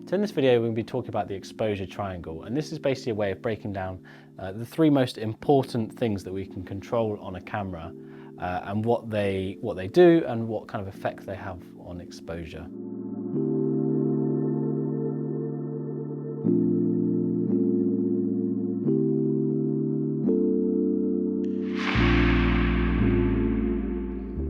So in this video, we're going to be talking about the exposure triangle, and this is basically a way of breaking down the three most important things that we can control on a camera and what they do and what kind of effect they have on exposure.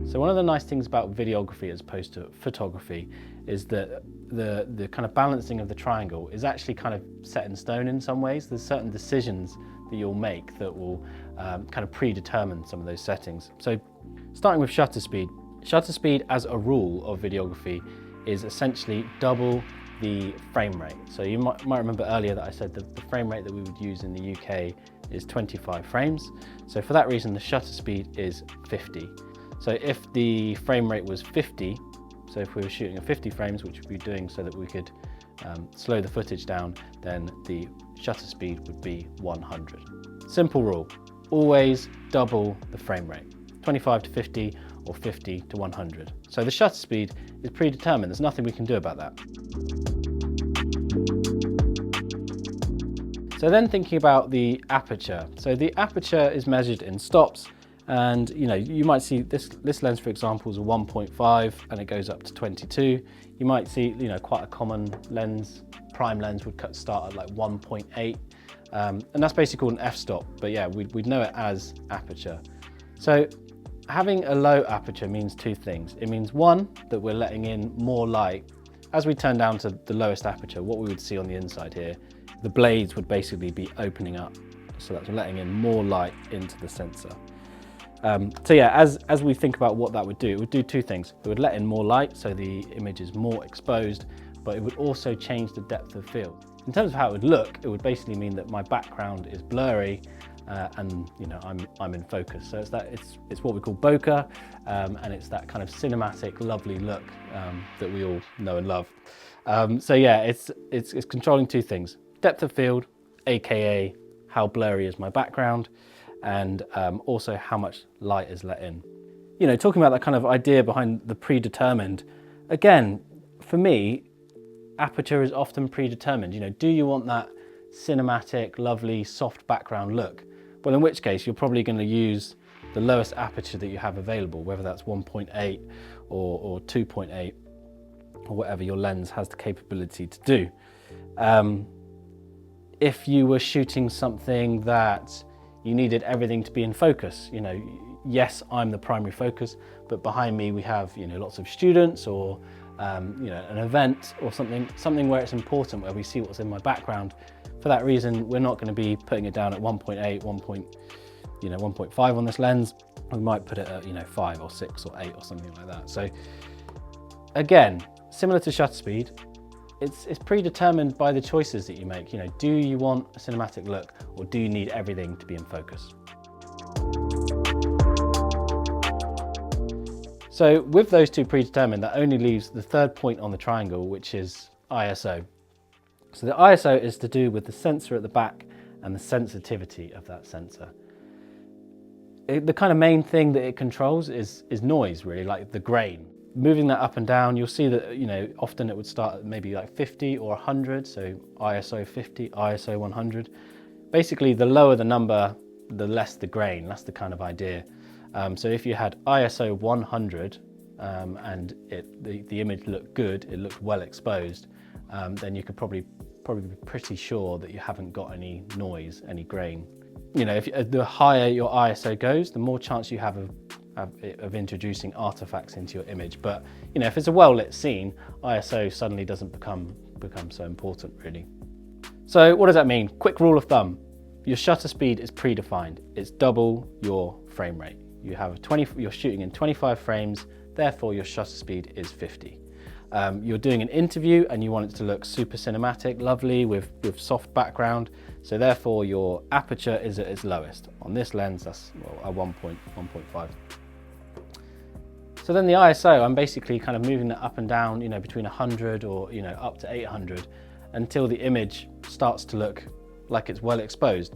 So one of the nice things about videography as opposed to photography is that the kind of balancing of the triangle is actually kind of set in stone in some ways. There's certain decisions that you'll make that will kind of predetermine some of those settings. So starting with shutter speed. Shutter speed as a rule of videography is essentially double the frame rate. So you might remember earlier that I said that the frame rate that we would use in the UK is 25 frames. So for that reason, the shutter speed is 50. So if the frame rate was 50, so if we were shooting at 50 frames, which we'd be doing so that we could slow the footage down, then the shutter speed would be 100. Simple rule, always double the frame rate, 25 to 50 or 50 to 100. So the shutter speed is predetermined, there's nothing we can do about that. So then thinking about the aperture. So the aperture is measured in stops. And you might see this lens, for example, is a 1.5 and it goes up to 22. You might see, quite a common lens, prime lens would start at like 1.8. And that's basically called an f-stop. But yeah, we'd know it as aperture. So having a low aperture means two things. It means one, that we're letting in more light. As we turn down to the lowest aperture, what we would see on the inside here, the blades would basically be opening up. So that's letting in more light into the sensor. So yeah, as we think about what that would do, it would do two things. It would let in more light, so the image is more exposed, but it would also change the depth of field. In terms of how it would look, it would basically mean that my background is blurry and I'm in focus. So it's what we call bokeh, and it's that kind of cinematic, lovely look that we all know and love. So yeah, it's controlling two things: depth of field, aka how blurry is my background, and also how much light is let in. Talking about that kind of idea behind the predetermined, again, for me, aperture is often predetermined. Do you want that cinematic, lovely, soft background look? Well, in which case, you're probably going to use the lowest aperture that you have available, whether that's 1.8 or 2.8, or whatever your lens has the capability to do. If you were shooting something that you needed everything to be in focus. Yes, I'm the primary focus, but behind me we have lots of students or an event or something where it's important, where we see what's in my background. For that reason, we're not going to be putting it down at 1.8, 1.5 on this lens. We might put it at 5 or 6 or 8 or something like that. So again, similar to shutter speed, it's predetermined by the choices that you make. Do you want a cinematic look, or do you need everything to be in focus? So with those two predetermined, that only leaves the third point on the triangle, which is ISO. So the ISO is to do with the sensor at the back and the sensitivity of that sensor. The kind of main thing that it controls is noise, really, like the grain. Moving that up and down, you'll see that often it would start at maybe like 50 or 100, so ISO 50, ISO 100. Basically, the lower the number, the less the grain. That's the kind of idea. So if you had ISO 100 and the image looked good, it looked well exposed, then you could probably be pretty sure that you haven't got any noise, any grain. The higher your ISO goes, the more chance you have of introducing artifacts into your image. But if it's a well-lit scene, ISO suddenly doesn't become so important, really. So what does that mean? Quick rule of thumb: your shutter speed is predefined. It's double your frame rate. You're shooting in 25 frames, therefore your shutter speed is 50. You're doing an interview and you want it to look super cinematic, lovely, with soft background, so therefore your aperture is at its lowest. On this lens, that's a 1.5. So then the ISO, I'm basically kind of moving that up and down, between 100 or up to 800, until the image starts to look like it's well exposed.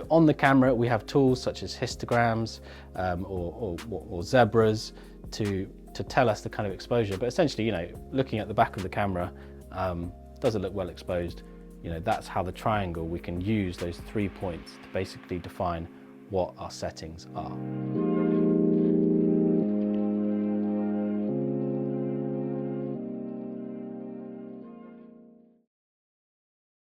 On the camera we have tools such as histograms or zebras to tell us the kind of exposure. But essentially, looking at the back of the camera, Does it look well exposed? You know, that's how the triangle, we can use those 3 points to basically define what our settings are.